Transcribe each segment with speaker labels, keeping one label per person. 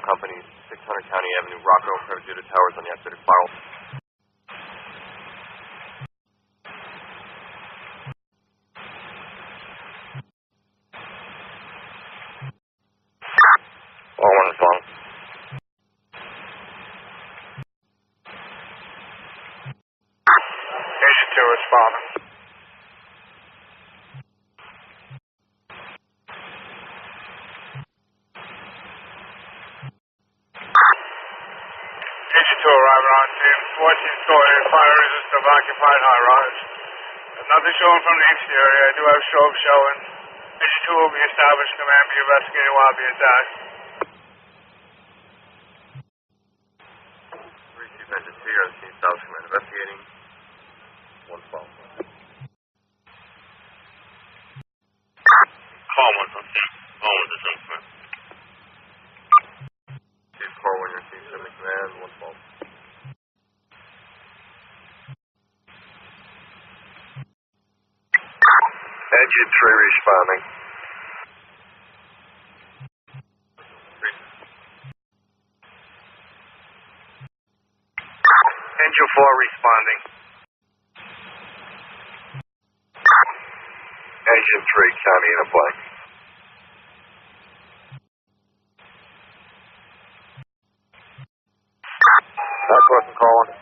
Speaker 1: companies, 600 County Avenue, Rocco and Projuda Towers on the acidic spiral.
Speaker 2: All one respond.
Speaker 3: Agent 2 responding. Agent 2 arriving on scene. 14-story fire resistant occupied high rise. Nothing showing from the exterior. I do have strobe showing. Agent 2 will be established. Command be investigating while be attacked.
Speaker 1: Receive engine 2, you're on scene, South Command investigating. 112.
Speaker 2: Call 1 on scene. Call 1 to South Command.
Speaker 1: Chief Car 1, you're scene, 70 Command, 112.
Speaker 2: Engine 3 responding. Engine 4 responding. Engine 3, County in a blank.
Speaker 1: That's Hudson, Car 1.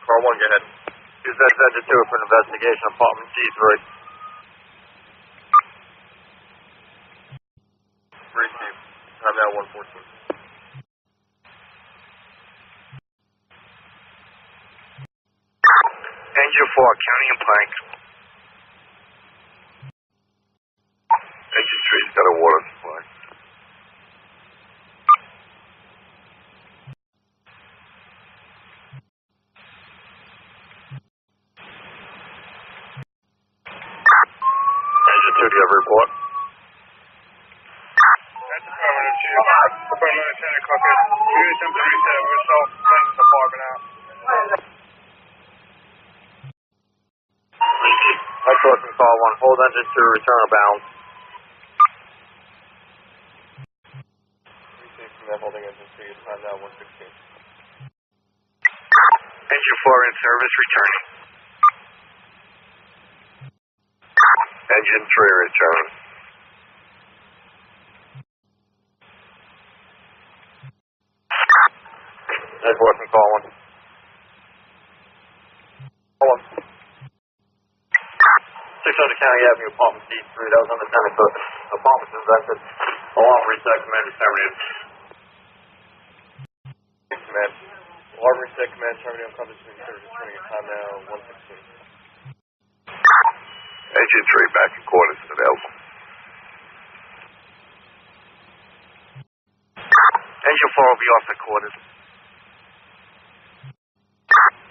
Speaker 1: Car 1, go ahead.
Speaker 2: Use that engine 2 for an investigation, apartment C3.
Speaker 1: Receive. Time now 114.
Speaker 2: Engine 4, County and blank. Engine 3's got a water supply. Engine 2, do you have a report?
Speaker 3: That's affirmative, Chief. Affirmative, Lieutenant Secaucus. We need something to reset. We're self-defense department out.
Speaker 2: That's Hudson, Car 1. Hold engine 2, return to bound.
Speaker 1: Receive command holding engine 3, time now 116.
Speaker 2: Engine 4 in service, returning. Engine 3 returning. That's Hudson, Car 1. Car 1. 600 County Avenue, apartment C3. That was on the 10th foot. Apartment invested. Alarm reset, command is terminated.
Speaker 1: Command. Alarm reset, command terminating on contact between service returning at time now 116.
Speaker 2: Engine 3 back in quarters is available. Engine 4 will be off the quarters.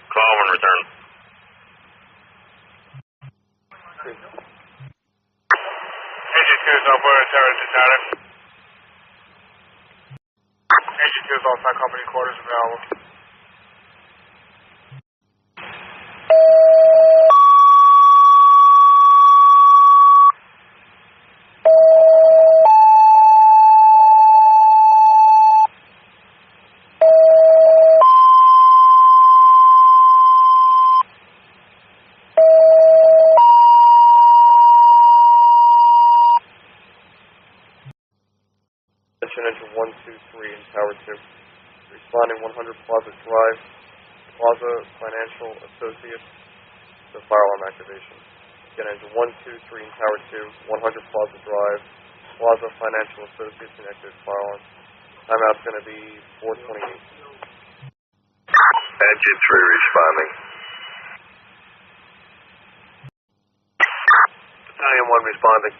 Speaker 2: Call 1 return.
Speaker 3: Agent 2 is on board at terrorist attack. Agent 2 is outside company quarters available.
Speaker 1: Engine 123 in Tower 2. Responding 100 Plaza Drive, Plaza Financial Associates, to fire alarm activation. Again, engine 123 in Tower 2, 100 Plaza Drive, Plaza Financial Associates, and active fire alarm. Timeout's going to be 4:28.
Speaker 2: Engine 3 responding. Battalion 1 responding.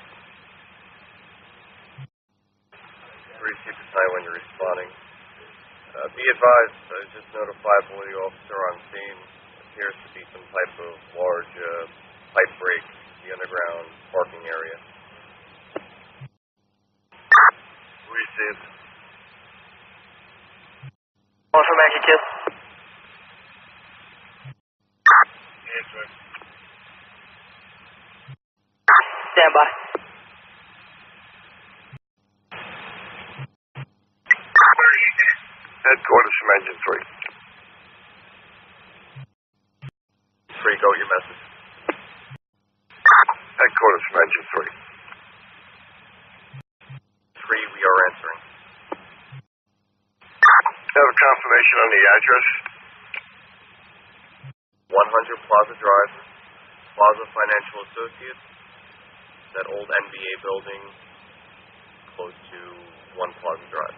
Speaker 1: Receive the sign when you're responding. Be advised, I was just notified by the officer on scene. Appears to be some type of large pipe break in the underground parking area.
Speaker 2: Received.
Speaker 4: One from Maggie Kid.
Speaker 3: Yes, sir.
Speaker 4: Stand by.
Speaker 2: Headquarters from Engine 3.
Speaker 1: 3, go with your message.
Speaker 2: Headquarters from Engine 3.
Speaker 1: 3, we are answering.
Speaker 2: Have a confirmation on the address?
Speaker 1: 100 Plaza Drive, Plaza Financial Associates, that old NBA building close to 1 Plaza Drive.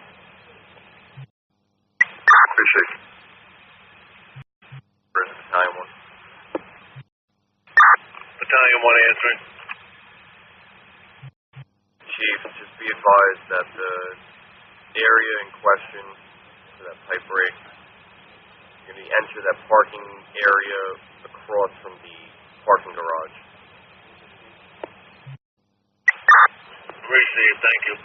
Speaker 2: Appreciate it.
Speaker 1: Where's the Battalion 1?
Speaker 2: Battalion 1 answering.
Speaker 1: Chief, just be advised that the area in question for that pipe break, you're going to enter that parking area across from the parking garage.
Speaker 2: Received, thank you.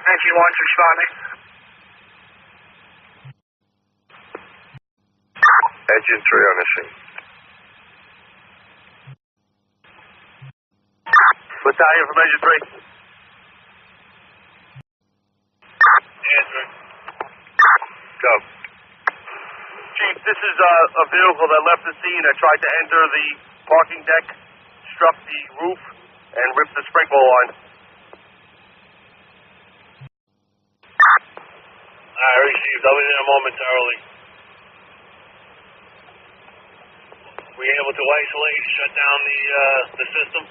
Speaker 3: Engine 1's responding.
Speaker 2: Engine 3 on the scene. Battalion from Engine 3. Answering. Go.
Speaker 5: Chief, this is a vehicle that left the scene that tried to enter the parking deck, struck the roof, and ripped the sprinkler line.
Speaker 2: I received. I'll be there momentarily. Were you able to isolate, shut down the system?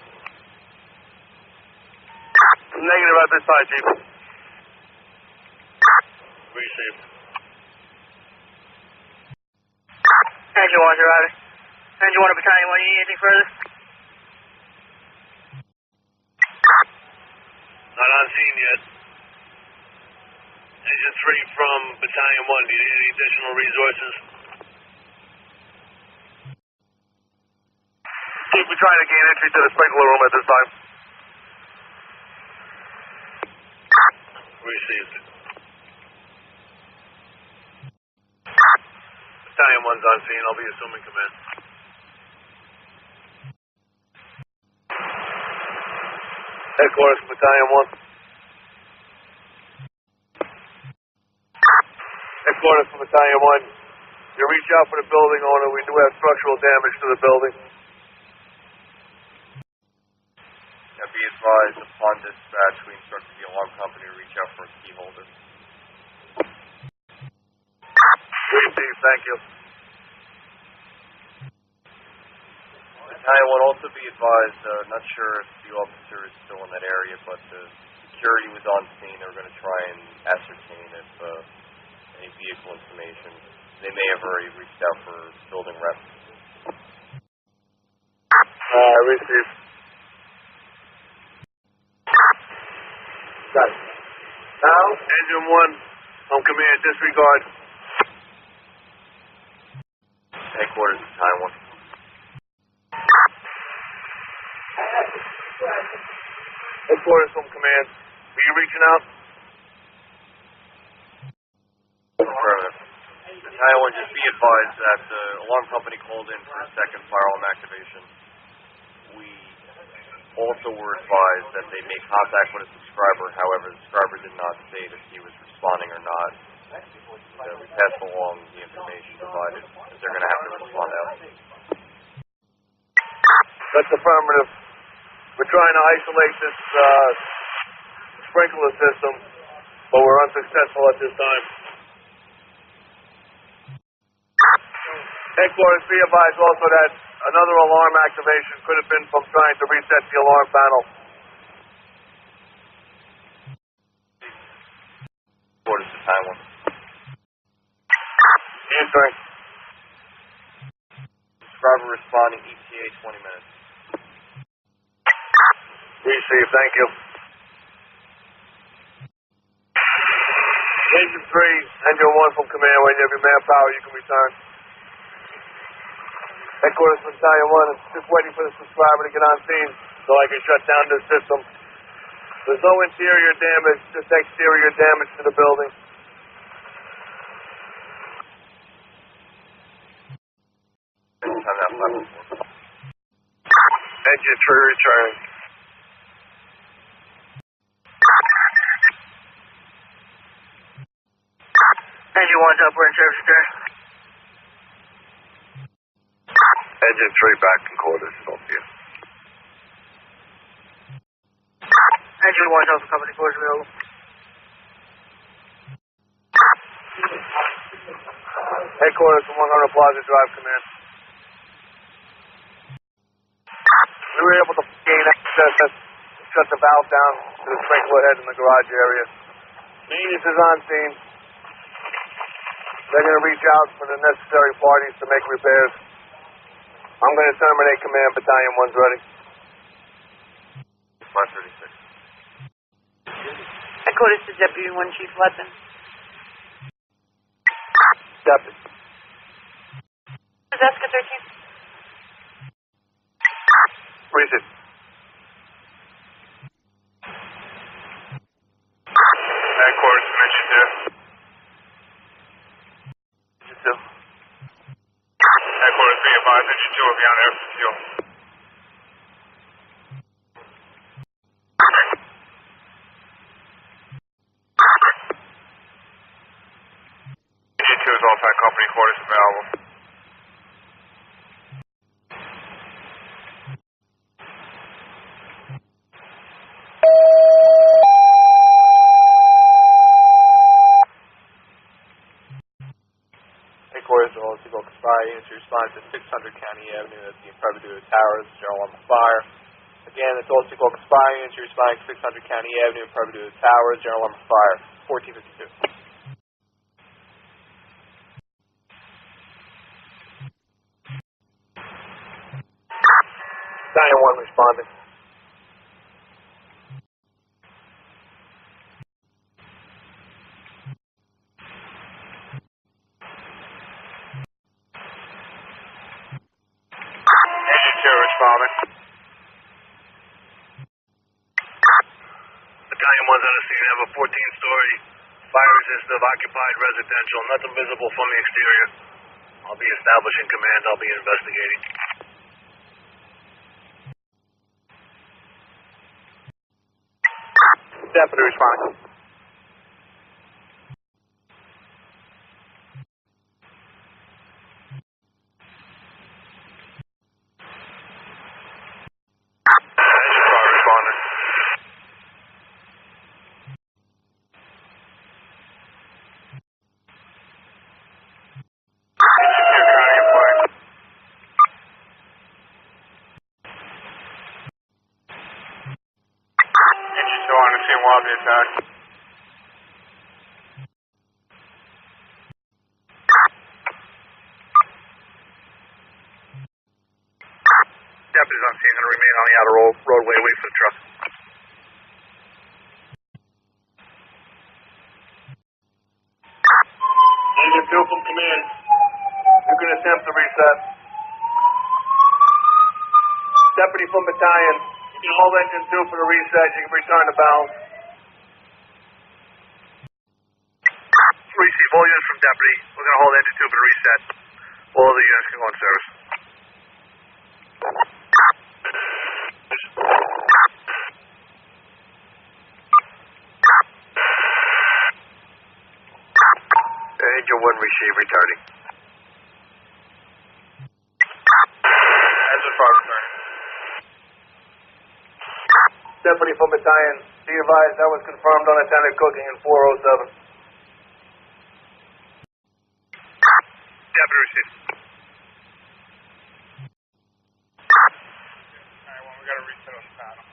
Speaker 5: Negative at this time, Chief.
Speaker 2: Received.
Speaker 4: Engine 1's arriving. Engine 1 to Battalion 1, you need anything further?
Speaker 2: Not on scene yet. Engine 3 from Battalion 1. Do you need any additional resources?
Speaker 5: Chief, we're trying to gain entry to the sprinkler room at this time.
Speaker 2: Received. Battalion 1's on scene. I'll be assuming command. Headquarters, Battalion 1. Headquarters from Battalion 1. You reach out for the building owner. We do have structural damage to the building.
Speaker 1: Now be advised, upon dispatch, we instructed the alarm company to reach out for a key holder.
Speaker 2: Received. Thank you.
Speaker 1: Battalion 1, also be advised, not sure if the officer is still in that area, but security was on scene. They were going to try and ascertain if any vehicle information. They may have already reached out for building reps.
Speaker 2: Received. Got it. Now, Engine 1, on command, disregard.
Speaker 1: Headquarters, Battalion 1.
Speaker 2: Headquarters from command. Were you reaching out?
Speaker 1: Affirmative. Battalion 1, just be advised that the alarm company called in for a second fire alarm activation. We also were advised that they made contact with a subscriber. However, the subscriber did not state if he was responding or not. We passed along the information provided that they're going to have to respond out.
Speaker 2: That's affirmative. We're trying to isolate this sprinkler system, but we're unsuccessful at this time. Headquarters, be advised also that another alarm activation could have been from trying to reset the alarm panel.
Speaker 1: Headquarters, Battalion 1.
Speaker 2: Answering.
Speaker 1: Subscriber responding, ETA 20 minutes.
Speaker 2: Received, thank you. Engine 3, Engine 1 from command. When you have your manpower, you can return. Headquarters Battalion 1 is just waiting for the subscriber to get on scene so I can shut down this system. There's no interior damage, just exterior damage to the building.
Speaker 1: Time now, 504.
Speaker 2: Engine 3 returning.
Speaker 4: Engine 1's up, we're in service return.
Speaker 2: Engine 3 back in quarters, Sophia.
Speaker 4: Engine 1's open, company quarters available.
Speaker 2: Headquarters from 100 Plaza Drive, command. We were able to gain access, shut the valve down to the sprinkler head in the garage area. Maintenance is on scene. They're going to reach out for the necessary parties to make repairs. I'm going to terminate command. Battalion 1's ready. 536.
Speaker 6: Secaucus to Deputy 1 Chief Hudson.
Speaker 2: Deputy.
Speaker 6: Jessica 13.
Speaker 2: Receive.
Speaker 3: Headquarters from Engine 2.
Speaker 2: Engine 2.
Speaker 3: Headquarters be advised, Engine 2 will be on air for fuel. Engine 2 is all-time company quarters available.
Speaker 1: Headquarters to all Secaucus Fire Units, respond to 600 County Avenue at the Imprevious Towers, general alarm of fire. Again, it's all Secaucus Fire Units, responding to 600 County Avenue, Imprevious Towers, general alarm of fire, 1452.
Speaker 2: Battalion 1 responding.
Speaker 3: Engine 2 responding.
Speaker 5: Battalion 1's on the scene. I have a 14-story fire-resistant occupied residential. Nothing visible from the exterior. I'll be establishing command. I'll be investigating.
Speaker 2: Deputy responding.
Speaker 3: Engine 5 responding. Engine 2 County employee. Engine 2 on the scene while the attack.
Speaker 5: Deputies on scene going to remain on the outer roadway, wait for the truck.
Speaker 2: Engine 2 from command. You can attempt to reset. Deputy from battalion. You can hold engine 2 for the reset. You can return the valve.
Speaker 5: Receive all units from deputy. We're going to hold engine 2 for the reset. All other units can go in service. Engine 1 receive, returning.
Speaker 3: Engine 5 returning.
Speaker 2: Deputy from battalion. Be advised that was confirmed unattended cooking in 407.
Speaker 5: Deputy receive.
Speaker 3: Alright, well, we got to reset on the panel.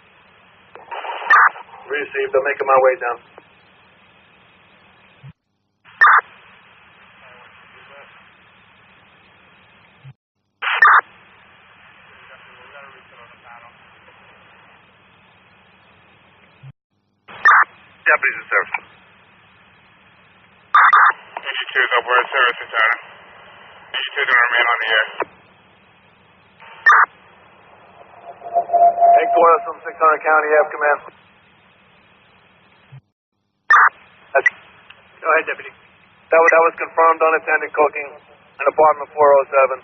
Speaker 2: Received. I'm making my way down.
Speaker 5: Deputies in service.
Speaker 3: Engine 2 is up, we're in service, Lieutenant. Engine 2 is going to remain on the air.
Speaker 2: Headquarters from 600 County Ave, command.
Speaker 4: Go ahead, Deputy.
Speaker 2: That was confirmed unattended cooking in apartment 407.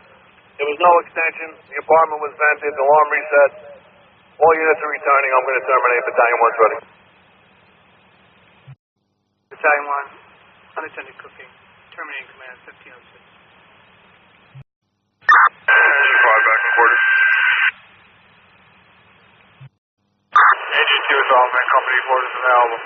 Speaker 2: There was no extension. The apartment was vented. The alarm reset. All units are returning. I'm going to terminate. Battalion 1's ready.
Speaker 4: Battalion 1, unattended cooking. Terminating command 1506.
Speaker 2: Engine 5 back in quarters.
Speaker 3: Engine 2 is all main company quarters available.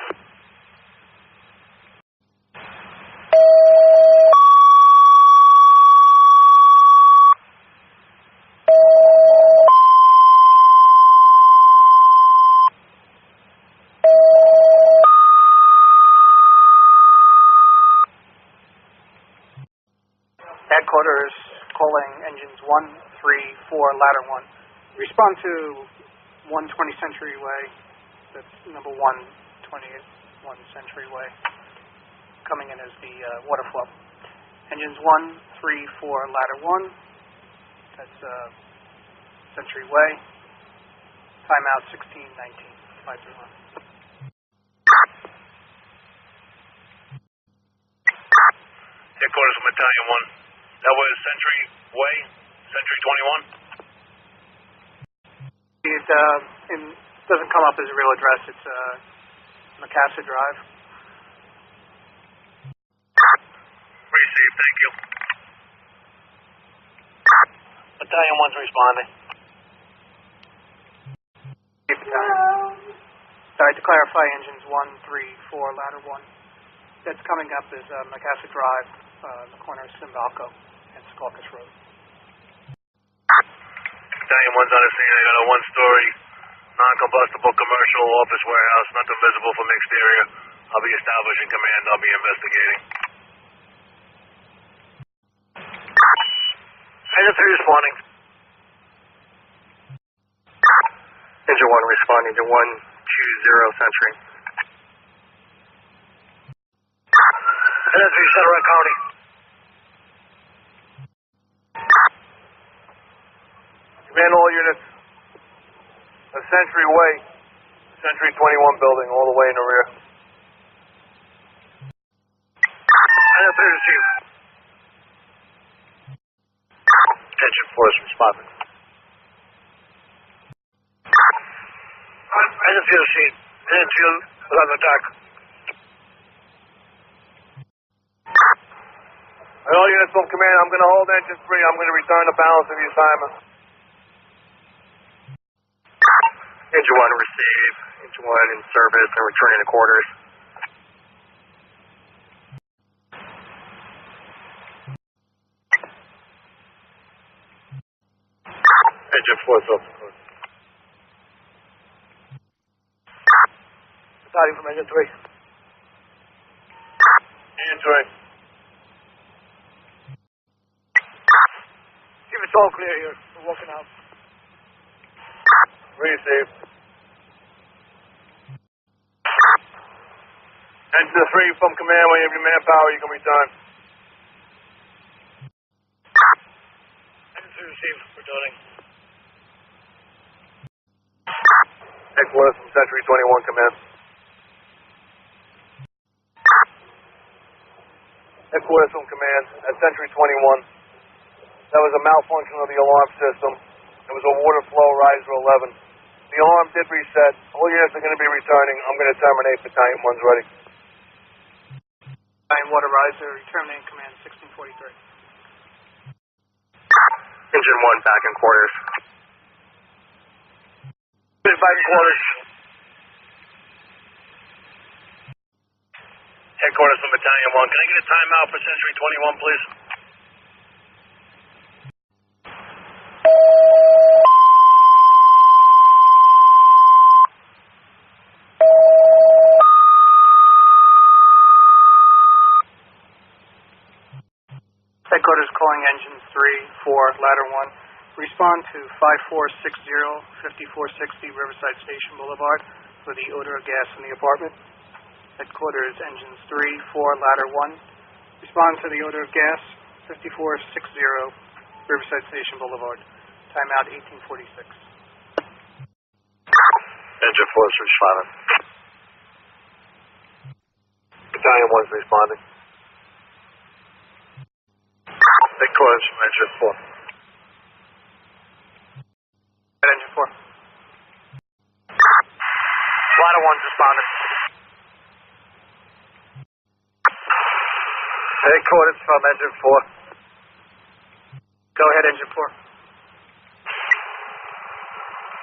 Speaker 4: Headquarters calling engines 1, 3, 4, ladder 1. Respond to 120 Century Way. That's number 121 Century Way. Coming in as the water flow. Engines 1, 3, 4, ladder 1. That's Century Way. Timeout 1619. 531.
Speaker 5: Headquarters from Battalion 1. That was Century Way, Century 21.
Speaker 4: It doesn't come up as a real address. It's Macassa Drive.
Speaker 5: Received, thank you. Battalion 1's responding.
Speaker 4: Sorry, to clarify, engines 1, 3, 4, ladder 1. That's coming up as Macassa Drive, the corner of Secaucus and Secaucus Road.
Speaker 5: Battalion 1's on the scene. I got a one-story, non-combustible commercial office warehouse, nothing visible from the exterior. I'll be establishing command. I'll be investigating. Engine 3 responding.
Speaker 1: Engine 1 responding to 120 Century.
Speaker 5: Engine 3, Center County.
Speaker 2: Command all units. A Century Way, Century 21 building, all the way in the rear.
Speaker 5: Engine 3 received. Engine 4 is responding. Engine 3 received. Engine 2 is on attack.
Speaker 2: All units from command, I'm going to hold engine 3. I'm going to return the balance of the assignment.
Speaker 1: Engine 1 received. Engine 1 in service and returning to quarters.
Speaker 5: Engine 4 is up.
Speaker 2: Battalion from engine 3. Engine 3.
Speaker 4: It's all clear here. We're walking out.
Speaker 2: Received. Engine 3 from command. When you have your manpower, you can return.
Speaker 5: Engine 3 received. Returning.
Speaker 2: Headquarters from Century 21 command. Headquarters from command at Century 21. That was a malfunction of the alarm system. It was a water flow riser 11. The alarm did reset. All units are going to be returning. I'm going to terminate. Battalion 1's ready.
Speaker 4: Battalion Water Riser, terminating command 1643.
Speaker 1: Engine 1 back in quarters.
Speaker 5: Back in quarters. Headquarters from Battalion 1. Can I get a timeout for Century 21, please?
Speaker 4: Headquarters calling engines 3, 4, ladder 1. Respond to 5460, 5460 Riverside Station Boulevard for the odor of gas in the apartment. Headquarters engines 3, 4, ladder 1. Respond to the odor of gas, 5460 Riverside Station Boulevard. Timeout 1846.
Speaker 5: Engine 4 is responding.
Speaker 2: Battalion 1's responding.
Speaker 5: Headquarters from Engine 4.
Speaker 4: Engine 4.
Speaker 5: 1's responding.
Speaker 2: Headquarters from Engine 4.
Speaker 4: Go ahead, Engine 4.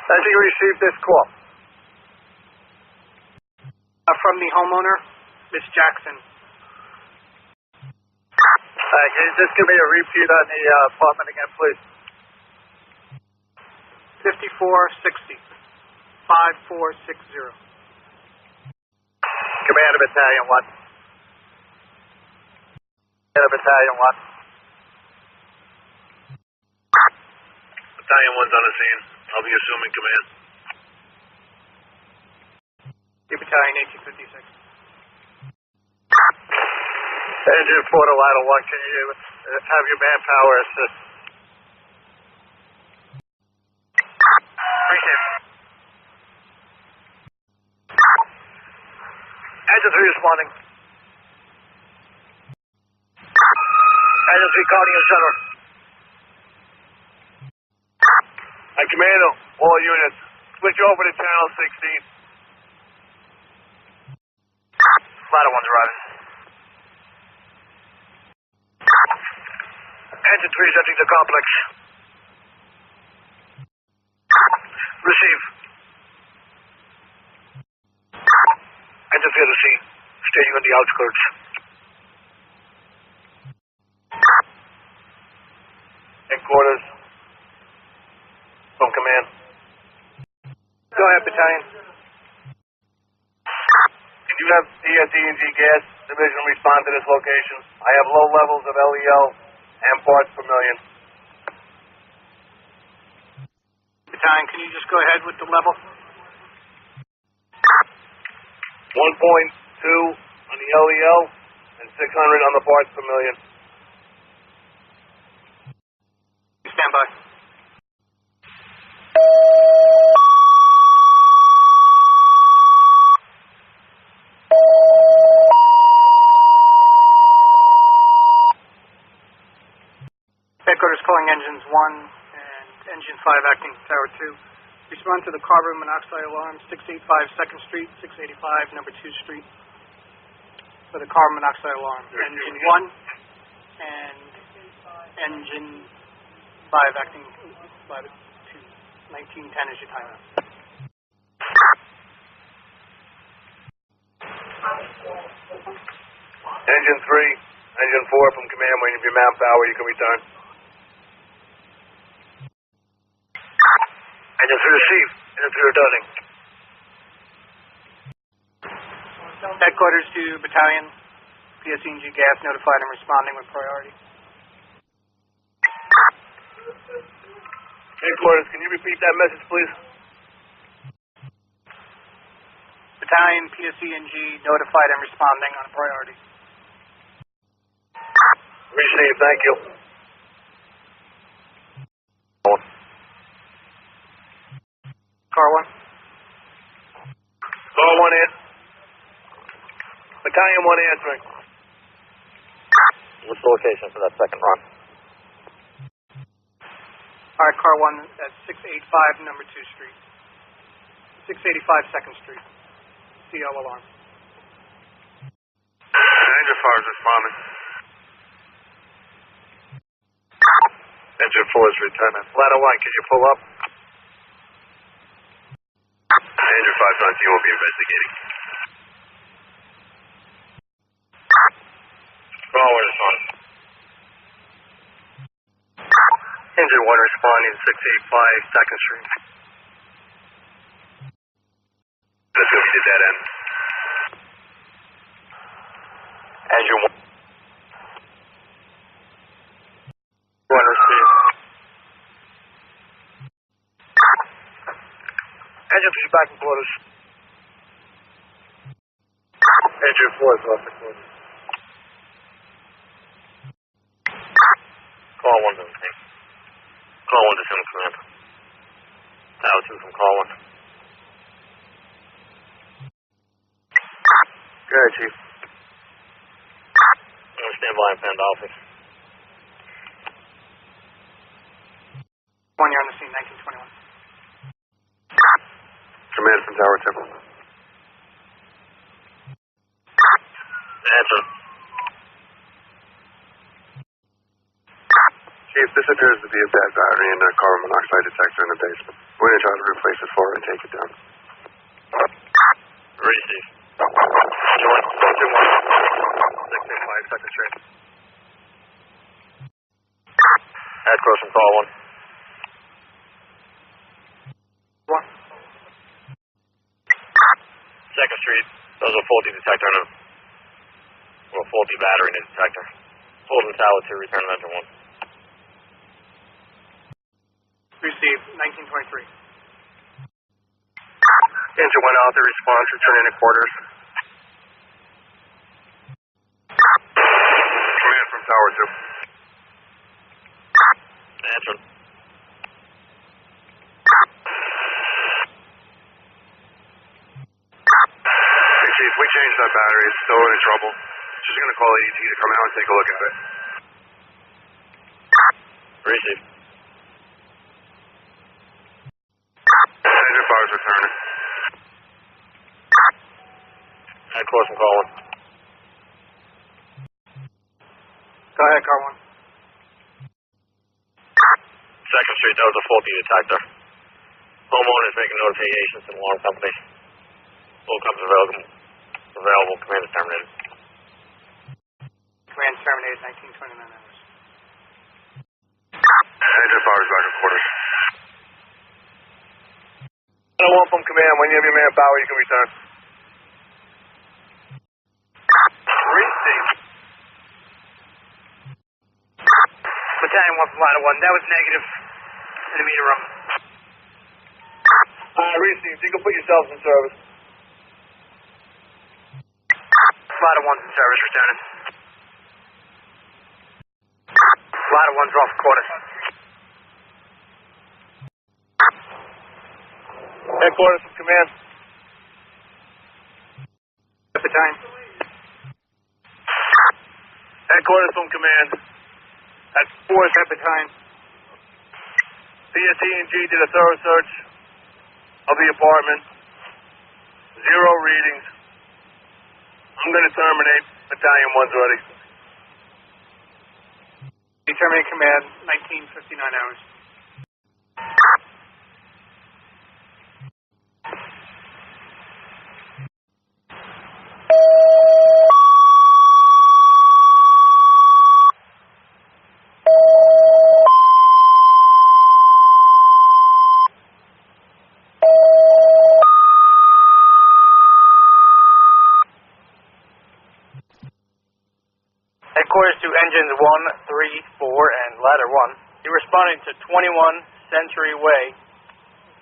Speaker 2: As you received this call?
Speaker 4: From the homeowner, Miss Jackson.
Speaker 2: Can you just give me a repeat on the apartment again, please?
Speaker 4: 5460. 5460.
Speaker 2: Commander Battalion 1. Commander Battalion 1.
Speaker 5: Battalion 1's on the scene. I'll be assuming command.
Speaker 4: Battalion 1856.
Speaker 2: Engine 4 to Ladder 1, can you have your manpower assist?
Speaker 5: Appreciate it.
Speaker 2: Engine 3 responding. Engine 3 calling in center.
Speaker 5: Commando, all units, switch over to channel 16. Ladder 1's arriving.
Speaker 2: Engine 3 is entering the complex. Receive. Engine 3 to sea. Staying on the outskirts.
Speaker 5: Headquarters. From command.
Speaker 4: Go ahead, Battalion.
Speaker 5: Can you have PSE&G gas division respond to this location? I have low levels of LEL and parts per million.
Speaker 4: Battalion, can you just go ahead with the level?
Speaker 5: 1.2 on the LEL and 600 on the parts per million.
Speaker 4: Stand by. Headquarters calling engines 1 and engine 5 acting tower 2. Respond to the carbon monoxide alarm 685 2nd Street, 685 number 2 Street for the carbon monoxide alarm. Engine 1 and engine 5 acting 5 2. 1910 is your timeout.
Speaker 5: Engine 3, engine 4 from command. When you have your manpower, you can return.
Speaker 2: Engine 3 receive. Engine 3 returning.
Speaker 4: Headquarters to Battalion. PSE&G gas notified and responding with priority.
Speaker 5: Headquarters, can you repeat that message, please?
Speaker 4: Battalion, PSE&G notified and responding on priority.
Speaker 5: Receive, thank you.
Speaker 4: Car 1.
Speaker 5: Car 1 in. Battalion 1 answering.
Speaker 1: What's the location for that second run?
Speaker 4: All right, car 1 at 685 number 2 Street. 685 2nd Street. CO alarm.
Speaker 5: Engine 5 is responding. Engine 4 is returning. Ladder 1, can you pull up? Engine 5's on you, will be investigating. Car 1 responding. Engine 1 responding, 685 2nd Street. Let's go to that end. Engine 1. 1 receive. Engine 3 back in quarters. Engine 4 is off the quarters. Call 1 doesn't take. Call 1 to Sim Command. Tower 2 from call 1. Go ahead, Chief. I'm going to stand by and pound office.
Speaker 4: 1, you're on the scene, 1921.
Speaker 5: Command from Tower 2.
Speaker 2: Chief, this appears to be a bad battery and a carbon monoxide detector in the basement. We're going to try to replace it for it and take it down.
Speaker 5: Receive. Joint 685 Second Street. Add close from call 1.
Speaker 4: 1.
Speaker 5: Second Street, there's a faulty detector and a faulty battery in the detector. Hold in tower 2, return engine 1.
Speaker 4: Received, 1923.
Speaker 2: Engine 1 out there, response, returning to quarters. Command from tower 2.
Speaker 5: Answer.
Speaker 2: Hey, Chief, we changed that battery. It's still in trouble. Just going to call AET to come out and take a look at it.
Speaker 5: Receive.
Speaker 2: Engine fire's returning.
Speaker 5: Add close from call 1.
Speaker 4: Go ahead, car 1.
Speaker 5: Second Street, that was a faulty detector. Homeowners making notifications to the alarm company. All comes available. Command is terminated.
Speaker 4: Command terminated, 1929 hours.
Speaker 2: Engine fire's back at quarters. I want from command. When you have your manpower, you can return. Receive.
Speaker 4: Battalion 1 from ladder 1, that was negative in the meter room.
Speaker 2: Receive. You can put yourselves in service.
Speaker 4: Ladder 1's in service, returning. Ladder 1's off quarters.
Speaker 2: Headquarters from command.
Speaker 4: Battalion.
Speaker 2: Headquarters from command.
Speaker 4: At 4th Battalion.
Speaker 2: PSE&G did a thorough search of the apartment. 0 readings. I'm going to terminate. Battalion 1's ready.
Speaker 4: We terminate command, 1959 hours.
Speaker 7: Headquarters to engines 1, 3, 4, and ladder 1. You're responding to 21 Century Way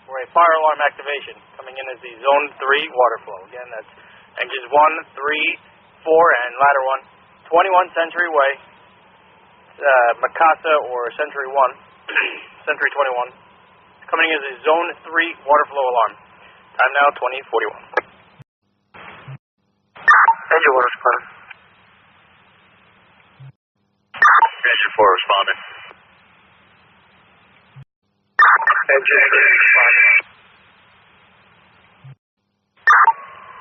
Speaker 7: for a fire alarm activation. Coming in as the Zone 3 water flow. Again, that's engines 1, 3, 4, and ladder 1. 21 Century Way, Mikasa or Century 1, Century 21. Coming in as a Zone 3 water flow alarm. Time now 20:41.
Speaker 2: Engine 1 responding.
Speaker 5: Engine 4 responding.
Speaker 2: Engine 3 responding.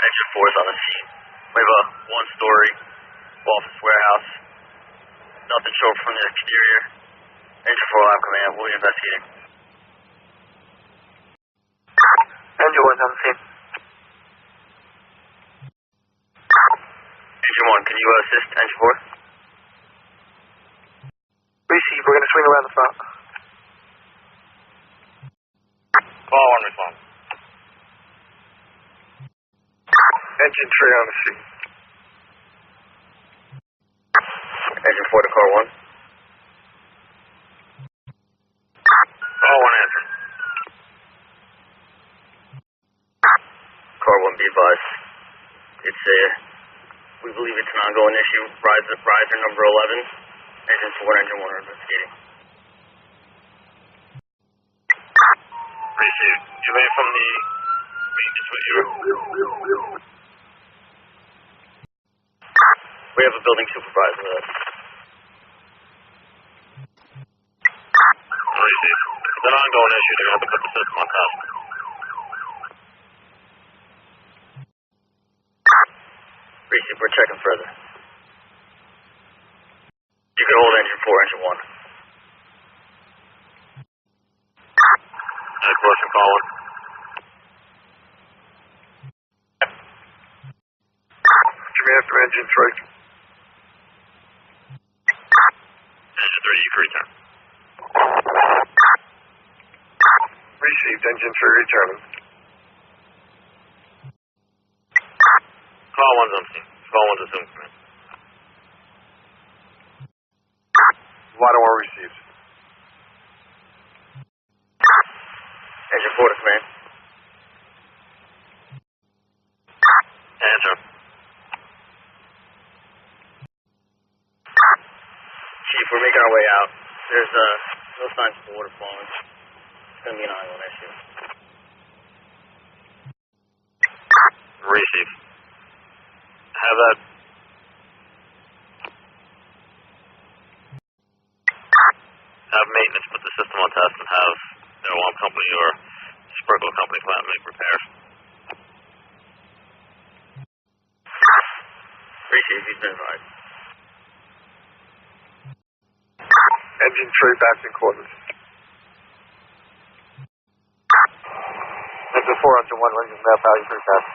Speaker 5: Engine 4 is on the scene. We have a 1-story office warehouse. Nothing showed from the exterior. Engine 4 will have command. We'll be investigating.
Speaker 2: Engine 1's on the scene.
Speaker 5: Engine 1, can you assist Engine 4?
Speaker 2: Receive. We're going to swing around the front.
Speaker 5: Call 1 respond.
Speaker 2: Engine 3 on the scene.
Speaker 5: Engine 4 to car 1. Call 1 answer. Car 1 be advised. We believe it's an ongoing issue. Riser number 11. Engine 4 and Engine 1 are investigating. Received. You may from the maintenance with you. We have a building supervisor with us. Received. It's an ongoing issue. They're going to have to put the system on top. Received. We're checking further. You can hold Engine 4, Engine 1. Question calling.
Speaker 2: Command for engine 3.
Speaker 5: Engine 3, you can return.
Speaker 2: Received, engine 3 returning.
Speaker 5: Call 1's on scene. Call 1's assumed command.
Speaker 2: Ladder 1 received.
Speaker 5: Engine 4 to command. Answer. Chief, we're making our way out. There's no signs of water flowing. It's going to be an island issue. Receive. Have that. Have maintenance put the system on test and have their alarm company or sprinkler company come out and make repairs. Receive, he's been advised.
Speaker 2: Engine 3 back in quarters.
Speaker 1: Engine 4 onto 1, engine map, how you for test.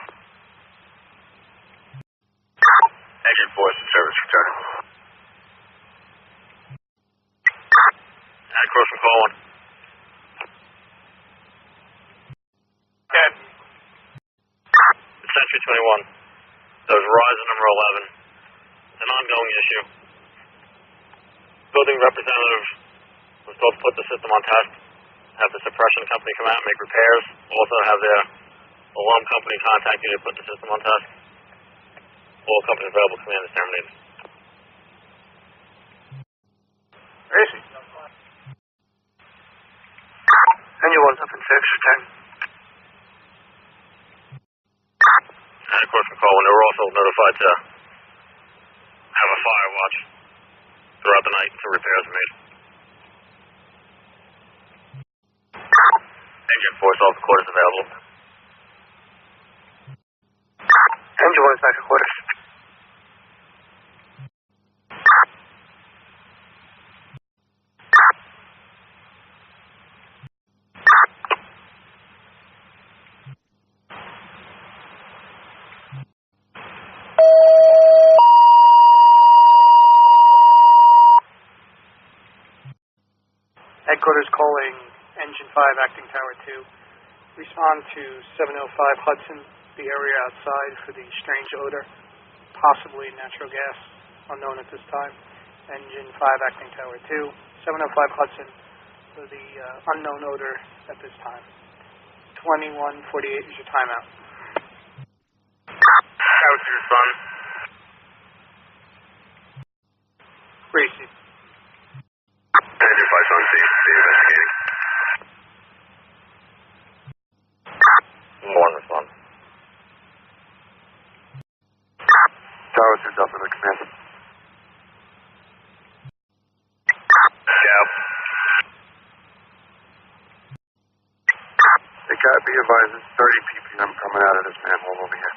Speaker 5: Engine 4 is in service, returning. Add cross from call 1.
Speaker 3: Dead.
Speaker 5: Century 21. That was Verizon number 11. It's an ongoing issue. Building representative was told to put the system on test, have the suppression company come out and make repairs, also have their alarm company contact you to put the system on test. All companies available, command is terminated.
Speaker 4: Where is he?
Speaker 2: Engine 1's up in 6, return.
Speaker 5: And of course, from call 1, they were also notified to have a fire watch throughout the night until repairs are made. Engine 4 all the quarters available.
Speaker 2: Engine 1 is back in quarters.
Speaker 4: Headquarters calling Engine 5, Acting Tower 2. Respond to 705 Hudson, the area outside for the strange odor, possibly natural gas, unknown at this time. Engine 5, Acting Tower 2. 705 Hudson for the unknown odor at this time. 21:48 is your timeout.
Speaker 5: Tower 2 respond.
Speaker 4: Receive.
Speaker 5: Engine 5's on scene. Be investigating. 1 respond.
Speaker 2: Tower 2's up in the command.
Speaker 5: Scout.
Speaker 2: They got be advised, it's 30 ppm coming out of this manhole over here.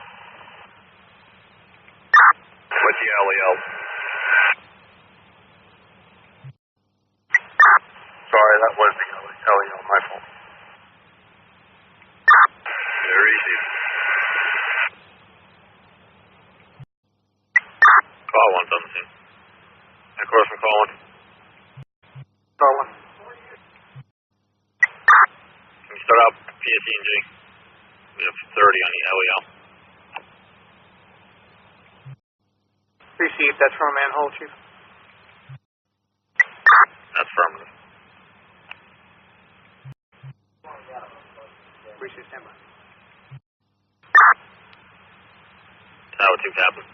Speaker 5: What's the LEL?
Speaker 2: Sorry, that was the LEL, my fault.
Speaker 5: They're easy. Call 1's on the scene. And of course, from call 1.
Speaker 4: Call 1.
Speaker 5: Can you start out PSE&G? We have 30 on the LEL.
Speaker 4: Receive. That's from a manhole, Chief.
Speaker 5: That's affirmative.
Speaker 4: Receive. Standby.
Speaker 5: Tower 2, Captain.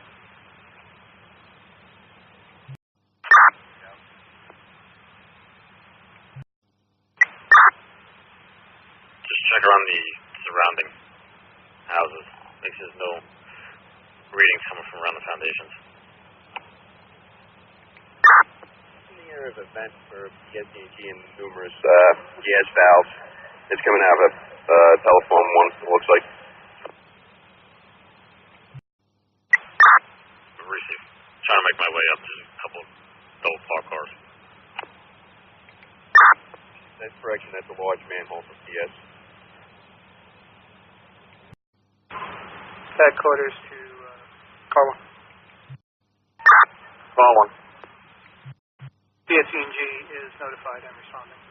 Speaker 5: Just check around the surrounding houses. Make sure there's no readings coming from around the foundations.
Speaker 1: In the area of event for PSEG and numerous gas valves. It's coming out of a telephone one, it looks like.
Speaker 5: Receive. Trying to make my way up to a couple of double parked cars.
Speaker 1: That's for
Speaker 2: direction, that's a large manhole for PS.
Speaker 4: Headquarters to car 1.
Speaker 2: Car 1.
Speaker 4: PSE&G is notified and responding.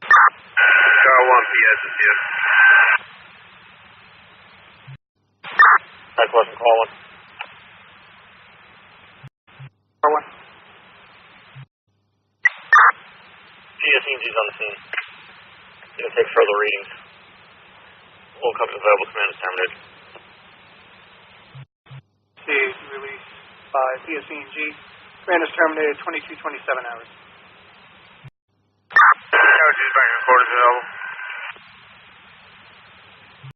Speaker 2: Car 1, PS is here.
Speaker 5: Secaucus, call 1.
Speaker 4: Car 1.
Speaker 5: PSE&G's on the scene. Gonna take further readings. All company available command is terminated.
Speaker 4: Is released by PSE&G. Command is terminated 22:27 hours.
Speaker 3: Secaucus, back in quarters available.